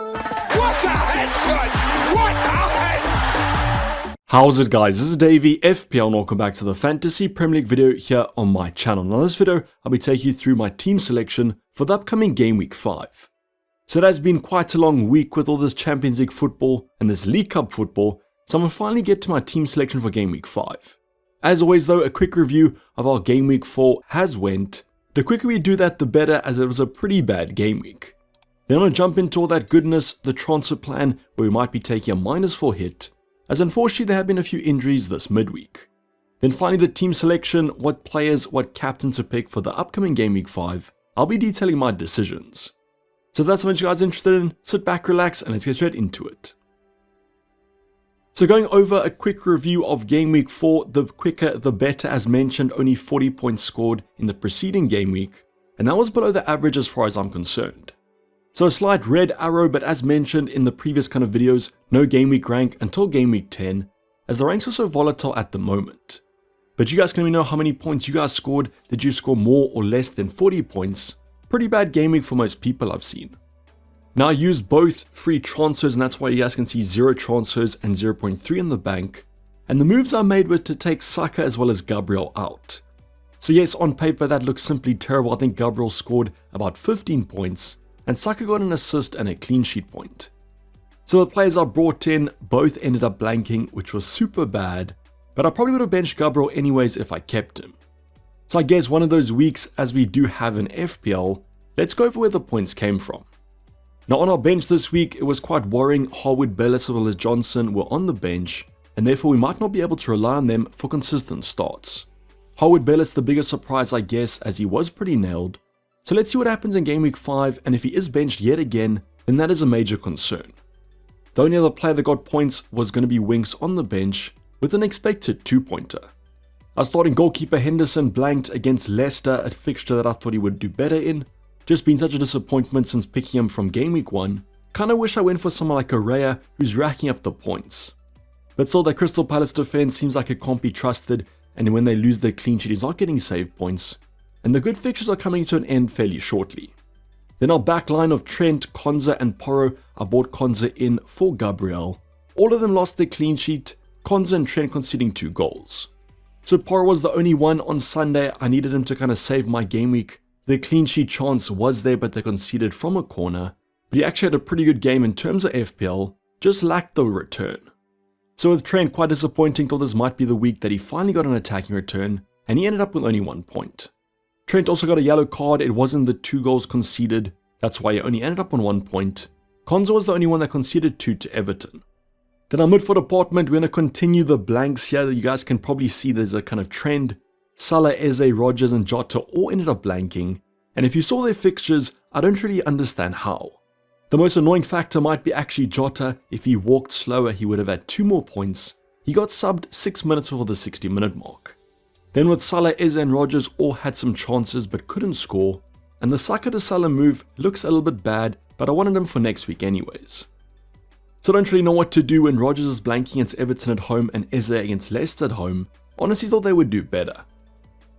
What a headshot! What a head! How's it guys, this is Dayvy, FPL, and welcome back to the Fantasy Premier League video here on my channel. Now in this video, I'll be taking you through my team selection for the upcoming Game Week 5. So it has been quite a long week with all this Champions League football and this League Cup football, so I'm going to finally get to my team selection for Game Week 5. As always though, a quick review of our Game Week 4 has went. The quicker we do that, the better, as it was a pretty bad game week. Then I'm going to jump into all that goodness, the transfer plan, where we might be taking a -4 hit, as unfortunately there have been a few injuries this midweek. Then finally the team selection, what players, what captains to pick for the upcoming Game Week 5. I'll be detailing my decisions. So if that's something you guys are interested in, sit back, relax, and let's get straight into it. So going over a quick review of Game Week 4, the quicker the better. As mentioned, only 40 points scored in the preceding game week, and that was below the average as far as I'm concerned. So a slight red arrow, but as mentioned in the previous kind of videos, no game week rank until game week 10, as the ranks are so volatile at the moment. But you guys can let me know how many points you guys scored. Did you score more or less than 40 points? Pretty bad game week for most people I've seen. Now I used both free transfers, and that's why you guys can see 0 transfers and 0.3 in the bank. And the moves I made were to take Saka as well as Gabriel out. So yes, on paper that looks simply terrible. I think Gabriel scored about 15 points, and Saka got an assist and a clean sheet point. So the players I brought in both ended up blanking, which was super bad, but I probably would have benched Gabriel anyways if I kept him. So I guess one of those weeks, as we do have an FPL, let's go over where the points came from. Now on our bench this week, it was quite worrying. Harwood, Bellis as well as Johnson were on the bench, and therefore we might not be able to rely on them for consistent starts. Harwood Bellis the biggest surprise I guess, as he was pretty nailed. So let's see what happens in Game Week 5, and if he is benched yet again, then that is a major concern. The only other player that got points was going to be Winks on the bench, with an expected 2-pointer. Our starting goalkeeper Henderson blanked against Leicester, a fixture that I thought he would do better in. Just been such a disappointment since picking him from Game Week 1. Kinda wish I went for someone like Araya, who's racking up the points. But still, that Crystal Palace defense seems like it can't be trusted, and when they lose their clean sheet, he's not getting save points. And the good fixtures are coming to an end fairly shortly. Then our back line of Trent, Konza and Porro, I bought Konza in for Gabriel. All of them lost their clean sheet, Konza and Trent conceding 2 goals. So Porro was the only one on Sunday. I needed him to kind of save my game week. The clean sheet chance was there, but they conceded from a corner. But he actually had a pretty good game in terms of FPL, just lacked the return. So with Trent, quite disappointing. Thought this might be the week that he finally got an attacking return, and he ended up with only 1 point. Trent also got a yellow card. It wasn't the 2 goals conceded, that's why he only ended up on 1 point. Konza was the only one that conceded 2 to Everton. Then our midfield department, we're going to continue the blanks here. You guys can probably see there's a kind of trend. Salah, Eze, Rodgers and Jota all ended up blanking, and if you saw their fixtures, I don't really understand how. The most annoying factor might be actually Jota. If he walked slower, he would have had 2 more points. He got subbed 6 minutes before the 60-minute mark. Then with Salah, Eze and Rodgers all had some chances but couldn't score, and the Saka to Salah move looks a little bit bad, but I wanted him for next week anyways. So I don't really know what to do when Rodgers is blanking against Everton at home and Eze against Leicester at home. Honestly thought they would do better.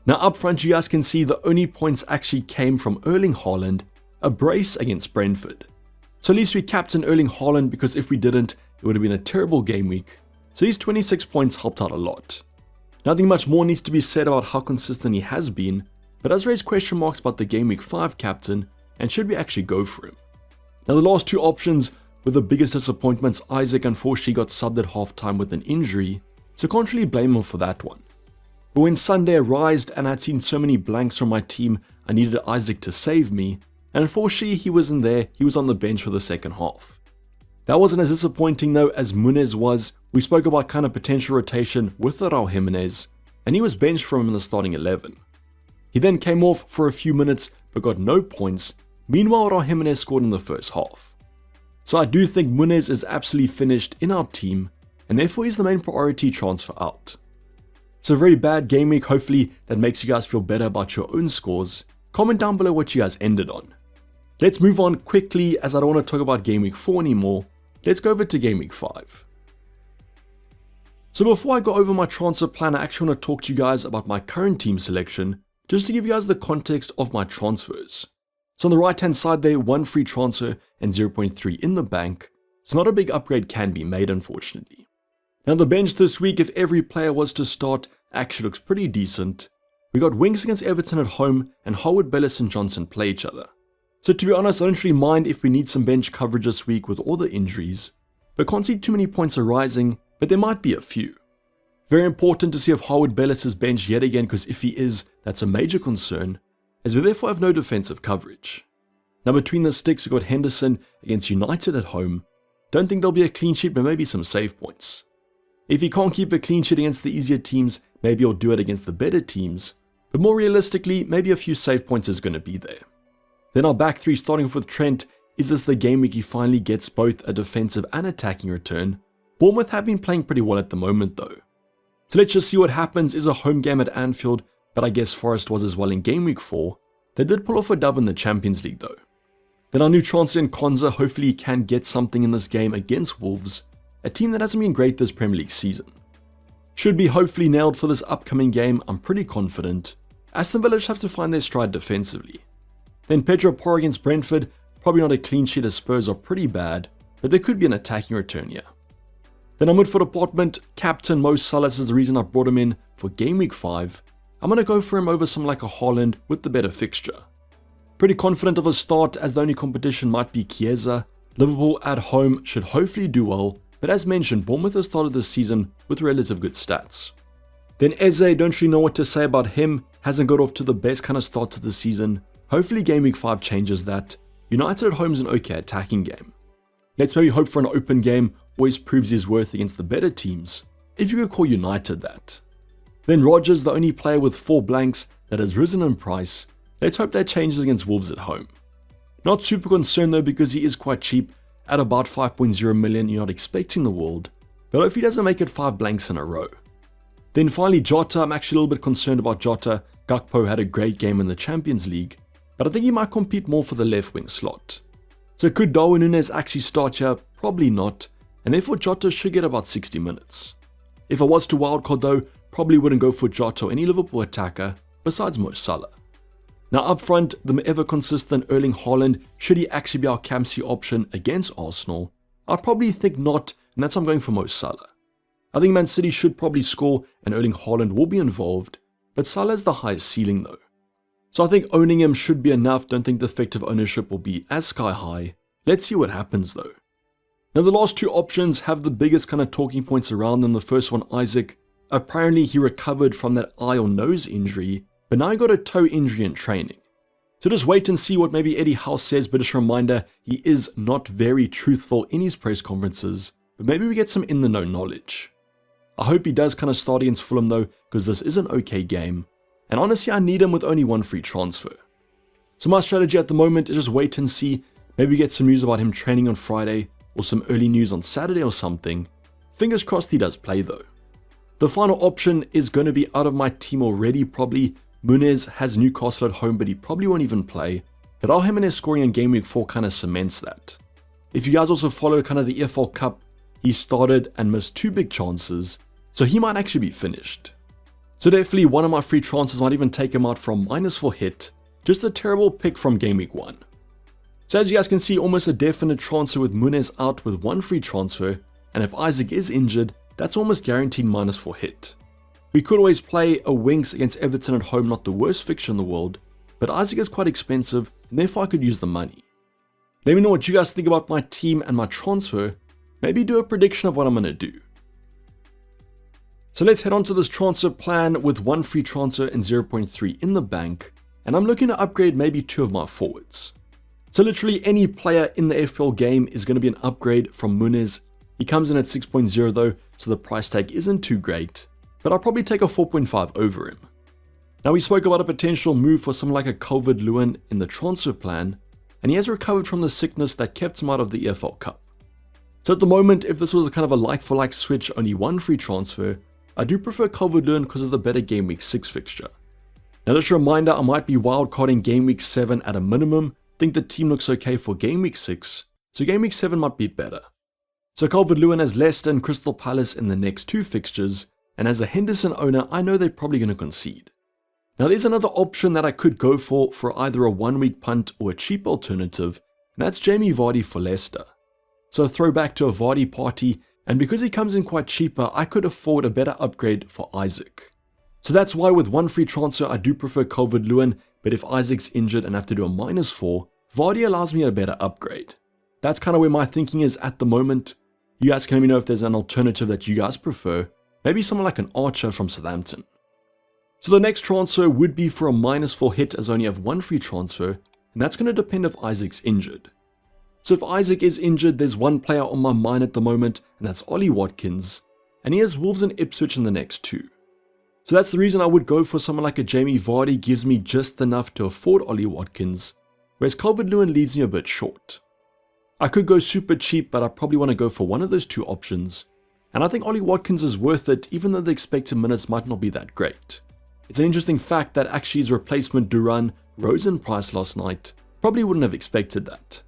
Now up front, you guys can see the only points actually came from Erling Haaland, a brace against Brentford. So at least we captained Erling Haaland, because if we didn't, it would have been a terrible game week. So these 26 points helped out a lot. Nothing much more needs to be said about how consistent he has been, but does raise question marks about the Game Week 5 captain, and should we actually go for him? Now the last 2 options were the biggest disappointments. Isaac unfortunately got subbed at halftime with an injury, so can't really blame him for that one. But when Sunday arrived and I had seen so many blanks from my team, I needed Isaac to save me, and unfortunately he wasn't there. He was on the bench for the second half. That wasn't as disappointing though as Muniz was. We spoke about kind of potential rotation with Raul Jimenez, and he was benched from him in the starting 11. He then came off for a few minutes but got no points. Meanwhile, Raul Jimenez scored in the first half. So I do think Muniz is absolutely finished in our team, and therefore he's the main priority transfer out. So a very bad game week. Hopefully that makes you guys feel better about your own scores. Comment down below what you guys ended on. Let's move on quickly, as I don't want to talk about Game Week 4 anymore. Let's go over to Game Week 5. So before I go over my transfer plan, I actually want to talk to you guys about my current team selection, just to give you guys the context of my transfers. So on the right hand side there, 1 free transfer and 0.3 in the bank. So not a big upgrade can be made, unfortunately. Now the bench this week, if every player was to start, actually looks pretty decent. We got Winks against Everton at home, and Howard, Bellis and Johnson play each other. So to be honest, I don't really mind if we need some bench coverage this week with all the injuries, but can't see too many points arising, but there might be a few. Very important to see if Howard, Bellis is benched yet again, because if he is, that's a major concern, as we therefore have no defensive coverage. Now between the sticks, we've got Henderson against United at home. Don't think there'll be a clean sheet, but maybe some save points. If he can't keep a clean sheet against the easier teams, maybe he'll do it against the better teams, but more realistically, maybe a few save points is going to be there. Then our back three, starting off with Trent. Is this the game week he finally gets both a defensive and attacking return? Bournemouth have been playing pretty well at the moment though. So let's just see what happens. Is a home game at Anfield, but I guess Forest was as well in game week 4. They did pull off a dub in the Champions League though. Then our new transfer in Konza, hopefully he can get something in this game against Wolves, a team that hasn't been great this Premier League season. Should be hopefully nailed for this upcoming game, I'm pretty confident. Aston Villa have to find their stride defensively. Then Pedro Porro against Brentford, probably not a clean sheet as Spurs are pretty bad, but there could be an attacking return here. Then our midfield department, captain Mo Salah is the reason I brought him in for game week 5. I'm going to go for him over someone like a Haaland with the better fixture. Pretty confident of a start, as the only competition might be Chiesa. Liverpool at home should hopefully do well, but as mentioned, Bournemouth has started this season with relative good stats. Then Eze, don't really know what to say about him, hasn't got off to the best kind of start to the season. Hopefully game week 5 changes that. United at home is an okay attacking game. Let's maybe hope for an open game, always proves his worth against the better teams, if you could call United that. Then Rodgers, the only player with 4 blanks that has risen in price. Let's hope that changes against Wolves at home. Not super concerned though, because he is quite cheap. At about 5.0 million, you're not expecting the world, but hopefully he doesn't make it 5 blanks in a row. Then finally Jota, I'm actually a little bit concerned about Jota. Gakpo had a great game in the Champions League, but I think he might compete more for the left wing slot. So could Darwin Núñez actually start here? Probably not, and therefore Jota should get about 60 minutes. If I was to wildcard though, probably wouldn't go for Jota or any Liverpool attacker besides Mo Salah. Now up front, the ever consistent Erling Haaland, should he actually be our captaincy option against Arsenal? I'd probably think not, and that's why I'm going for Mo Salah. I think Man City should probably score and Erling Haaland will be involved, but Salah has the highest ceiling though. So I think owning him should be enough. Don't think the effective ownership will be as sky high. Let's see what happens though. Now the last two options have the biggest kind of talking points around them. The first one, Isaac. Apparently he recovered from that eye or nose injury, but now he got a toe injury in training. So just wait and see what maybe Eddie Howe says, but just a reminder, he is not very truthful in his press conferences, but maybe we get some in the know knowledge. I hope he does kind of start against Fulham though, because this is an okay game, and honestly I need him with only 1 free transfer. So my strategy at the moment is just wait and see, maybe get some news about him training on Friday, or some early news on Saturday or something. Fingers crossed he does play though. The final option is going to be out of my team already probably. Muniz has Newcastle at home, but he probably won't even play. But our Jimenez scoring in game week 4 kind of cements that. If you guys also follow kind of the EFL Cup, he started and missed 2 big chances, so he might actually be finished. So definitely one of my free transfers might even take him out from -4 hit. Just a terrible pick from game week 1. So as you guys can see, almost a definite transfer with Muniz out with 1 free transfer, and if Isaac is injured, that's almost guaranteed -4 hit. We could always play a Winks against Everton at home, not the worst fixture in the world, but Isaac is quite expensive, and therefore I could use the money. Let me know what you guys think about my team and my transfer. Maybe do a prediction of what I'm going to do. So let's head on to this transfer plan with 1 free transfer and 0.3 in the bank, and I'm looking to upgrade maybe 2 of my forwards. So literally any player in the FPL game is going to be an upgrade from Muniz. He comes in at 6.0 though, so the price tag isn't too great, but I'll probably take a 4.5 over him. Now we spoke about a potential move for someone like a Calvert-Lewin in the transfer plan, and he has recovered from the sickness that kept him out of the EFL Cup. So at the moment, if this was a kind of a like-for-like switch, only 1 free transfer, I do prefer Calvert-Lewin because of the better game week 6 fixture. Now just a reminder, I might be wildcarding game week 7 at a minimum. Think the team looks okay for game week 6, so game week 7 might be better. So Calvert-Lewin has Leicester and Crystal Palace in the next 2 fixtures, and as a Henderson owner, I know they're probably going to concede. Now there's another option that I could go for either a 1-week punt or a cheap alternative, and that's Jamie Vardy for Leicester. So a throwback to a Vardy party, and because he comes in quite cheaper, I could afford a better upgrade for Isaac. So that's why with one free transfer I do prefer Calvert-Lewin, but if Isaac's injured and have to do a -4, Vardy allows me a better upgrade. That's kind of where my thinking is at the moment. You guys can let me know if there's an alternative that you guys prefer, maybe someone like an Archer from Southampton. So the next transfer would be for a -4 hit as I only have one free transfer, and that's going to depend if Isaac's injured. So if Isaac is injured, there's one player on my mind at the moment, and that's Ollie Watkins, and he has Wolves and Ipswich in the next 2. So that's the reason I would go for someone like a Jamie Vardy, gives me just enough to afford Ollie Watkins, whereas Calvert-Lewin leaves me a bit short. I could go super cheap, but I probably want to go for one of those 2 options, and I think Ollie Watkins is worth it even though the expected minutes might not be that great. It's an interesting fact that actually his replacement Duran rose in price last night. Probably wouldn't have expected that.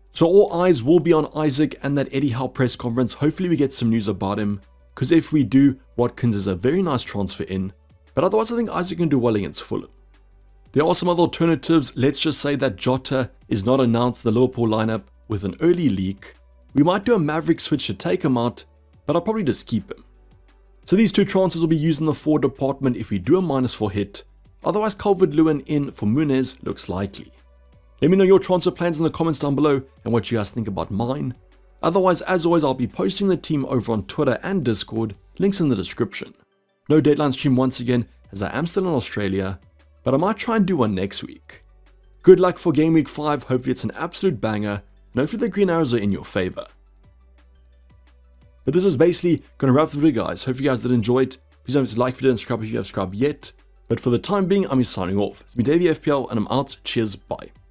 So all eyes will be on Isaac and that Eddie Howe press conference. Hopefully we get some news about him, because if we do, Watkins is a very nice transfer in, but otherwise I think Isaac can do well against Fulham. There are some other alternatives. Let's just say that Jota is not announced the Liverpool lineup with an early leak. We might do a Maverick switch to take him out, but I'll probably just keep him. So these 2 transfers will be used in the forward department if we do a -4 hit. Otherwise Calvert-Lewin in for Muniz looks likely. Let me know your transfer plans in the comments down below and what you guys think about mine. Otherwise, as always, I'll be posting the team over on Twitter and Discord, links in the description. No deadline stream once again, as I am still in Australia, but I might try and do one next week. Good luck for Game Week 5, hopefully it's an absolute banger, and hopefully the green arrows are in your favor. But this is basically going to wrap the video, guys. Hope you guys did enjoy it. Please don't forget to like the video and subscribe if you haven't subscribed yet. But for the time being, I'm signing off. It's been Dayvy FPL, and I'm out. Cheers, bye.